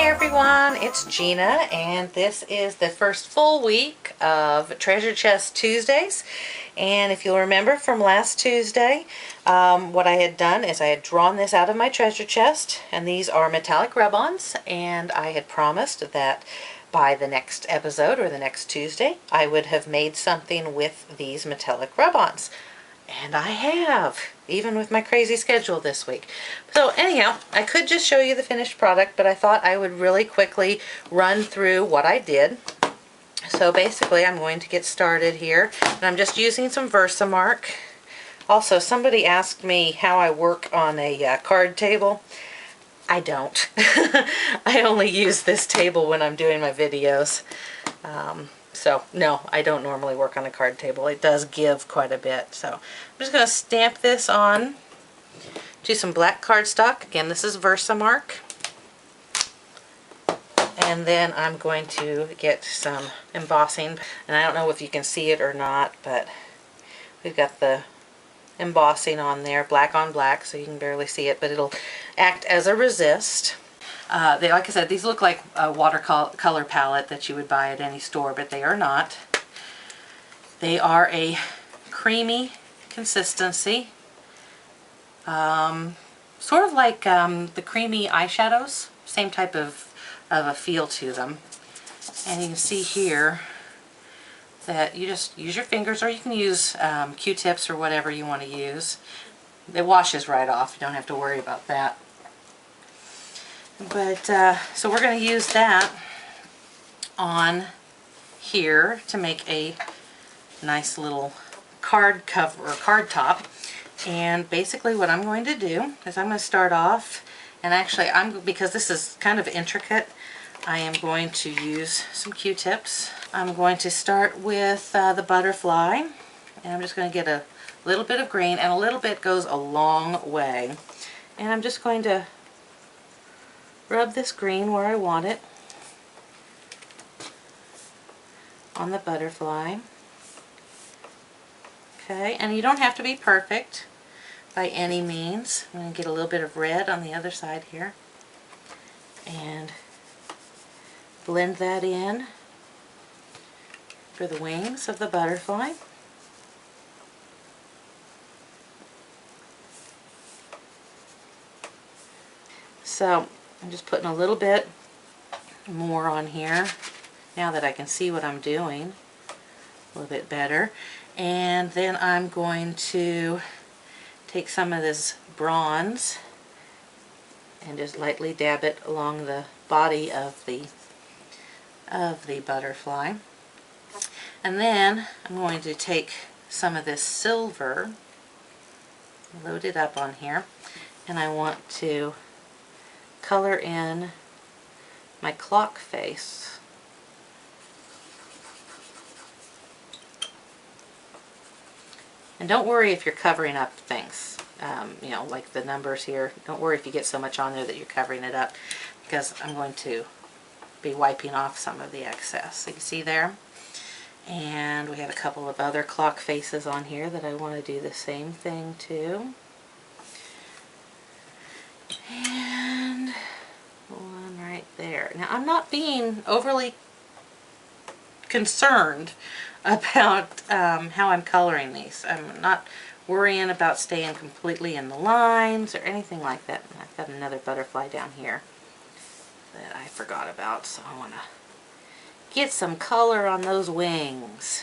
Hey everyone, it's Gina, and this is the first full week of Treasure Chest Tuesdays. And if you'll remember from last Tuesday, what I had done is I had drawn this out of my treasure chest, and these are metallic rub-ons, and I had promised that by the next episode or the next Tuesday, I would have made something with these metallic rub-ons. And I have, even with my crazy schedule this week. So anyhow, I could just show you the finished product, but I thought I would really quickly run through what I did. So basically, I'm going to get started here, and I'm just using some Versamark. Also, somebody asked me how I work on a card table. I don't. I only use this table when I'm doing my videos. So, no, I don't normally work on a card table. It does give quite a bit. So, I'm just going to stamp this on to some black cardstock. Again, this is Versamark. And then I'm going to get some embossing. And I don't know if you can see it or not, but we've got the embossing on there, black on black, so you can barely see it, but it'll act as a resist. Like I said, these look like a watercolor palette that you would buy at any store, but they are not. They are a creamy consistency, sort of like the creamy eyeshadows, same type of a feel to them. And you can see here that you just use your fingers, or you can use Q-tips or whatever you want to use. It washes right off, you don't have to worry about that. But, so we're going to use that on here to make a nice little card cover or card top. And basically what I'm going to do is I'm going to start off, and actually because this is kind of intricate, I am going to use some Q-tips. I'm going to start with the butterfly, and I'm just going to get a little bit of green, and a little bit goes a long way. And I'm just going to rub this green where I want it on the butterfly. Okay, and you don't have to be perfect by any means. I'm going to get a little bit of red on the other side here and blend that in for the wings of the butterfly. So I'm just putting a little bit more on here now that I can see what I'm doing a little bit better. And then I'm going to take some of this bronze and just lightly dab it along the body of the butterfly. And then I'm going to take some of this silver, load it up on here, and I want to color in my clock face. And don't worry if you're covering up things, you know, like the numbers here. Don't worry if you get so much on there that you're covering it up, because I'm going to be wiping off some of the excess. So you can see there. And we have a couple of other clock faces on here that I want to do the same thing to. And one right there. Now I'm not being overly concerned about how I'm coloring these. I'm not worrying about staying completely in the lines or anything like that. And I've got another butterfly down here that I forgot about, so I want to get some color on those wings.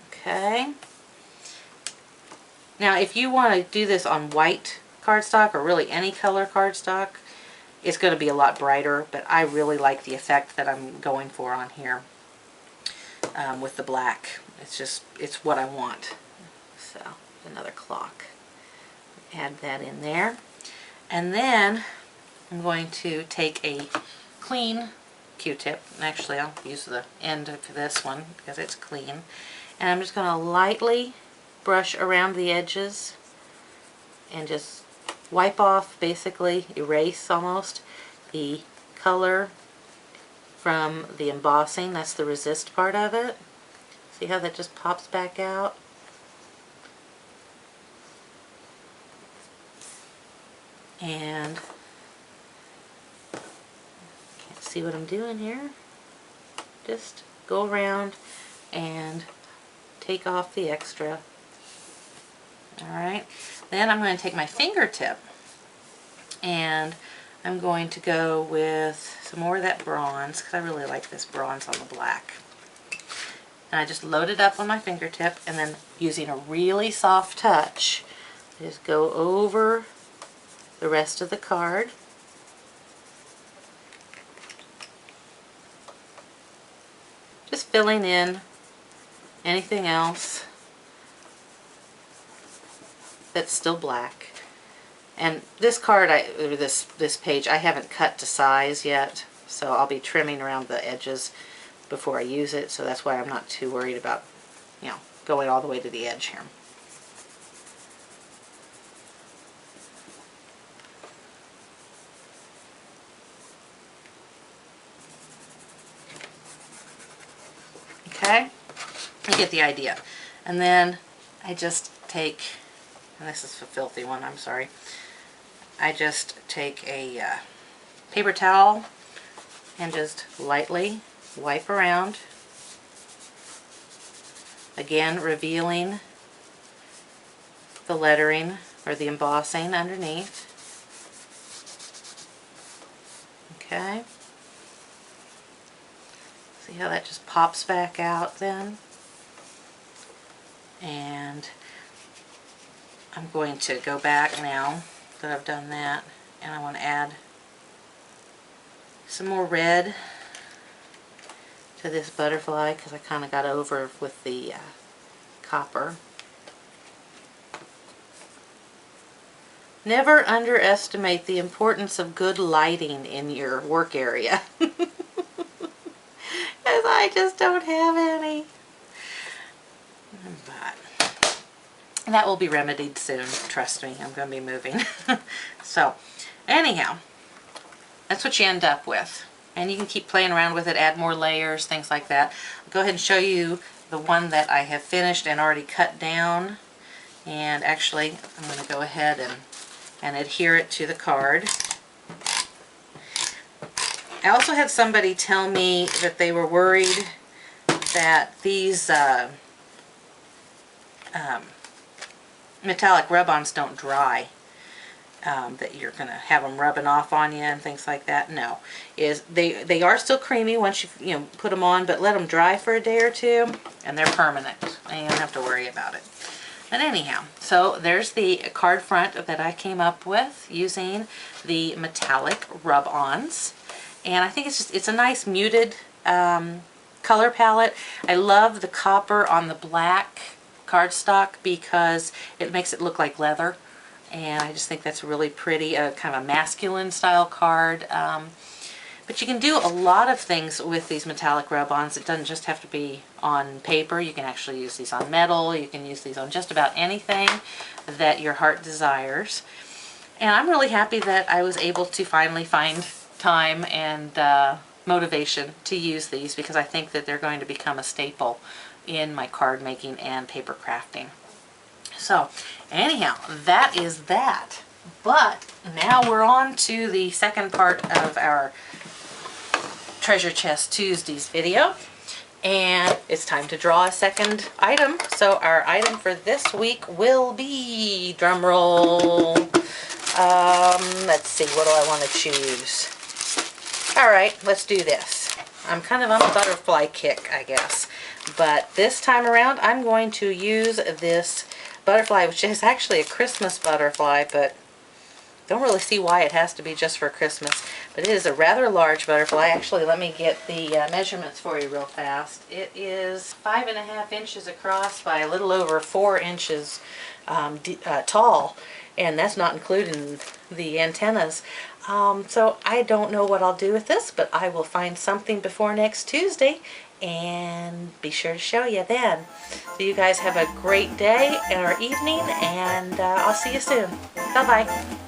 Okay. Now if you want to do this on white cardstock, or really any color cardstock, it's going to be a lot brighter, but I really like the effect that I'm going for on here with the black. It's what I want. So another clock. Add that in there. And then I'm going to take a clean Q-tip, and actually I'll use the end of this one because it's clean, and I'm just going to lightly brush around the edges and just wipe off, basically erase almost, the color from the embossing. That's the resist part of it. See how that just pops back out? And see what I'm doing here? Just go around and take off the extra. Alright, then I'm going to take my fingertip and I'm going to go with some more of that bronze, because I really like this bronze on the black. And I just load it up on my fingertip, and then using a really soft touch, just go over the rest of the card. Just filling in anything else that's still black. And this card, this page, I haven't cut to size yet, so I'll be trimming around the edges before I use it, so that's why I'm not too worried about, you know, going all the way to the edge here. Okay, you get the idea. And then I just take, and this is a filthy one, I'm sorry. I just take a paper towel and just lightly wipe around. Again, revealing the lettering or the embossing underneath. Okay. See how that just pops back out then? And I'm going to go back now that I've done that, and I want to add some more red to this butterfly because I kind of got over with the copper. Never underestimate the importance of good lighting in your work area. Because I just don't have any. But that will be remedied soon. Trust me, I'm going to be moving. So, anyhow, that's what you end up with. And you can keep playing around with it, add more layers, things like that. I'll go ahead and show you the one that I have finished and already cut down. And actually, I'm going to go ahead and adhere it to the card. I also had somebody tell me that they were worried that these metallic rub-ons don't dry. That you're going to have them rubbing off on you and things like that. No, they are still creamy once you put them on, but let them dry for a day or two and they're permanent and you don't have to worry about it. But anyhow, so there's the card front that I came up with using the metallic rub-ons, and I think it's a nice muted color palette. I love the copper on the black cardstock because it makes it look like leather. And I just think that's really pretty, kind of a masculine style card. But you can do a lot of things with these metallic rub-ons. It doesn't just have to be on paper. You can actually use these on metal. You can use these on just about anything that your heart desires. And I'm really happy that I was able to finally find time and motivation to use these, because I think that they're going to become a staple in my card making and paper crafting. So, anyhow, that is that. But now we're on to the second part of our Treasure Chest Tuesdays video. And it's time to draw a second item. So our item for this week will be, drum roll, let's see, what do I want to choose? Alright, let's do this. I'm kind of on a butterfly kick, I guess. But this time around, I'm going to use this butterfly, which is actually a Christmas butterfly, but don't really see why it has to be just for Christmas. But it is a rather large butterfly. Actually, let me get the measurements for you real fast. It is 5.5 inches across by a little over 4 inches tall, and that's not including the antennas. So I don't know what I'll do with this, but I will find something before next Tuesday and be sure to show you then. So you guys have a great day or evening, and I'll see you soon. Bye-bye.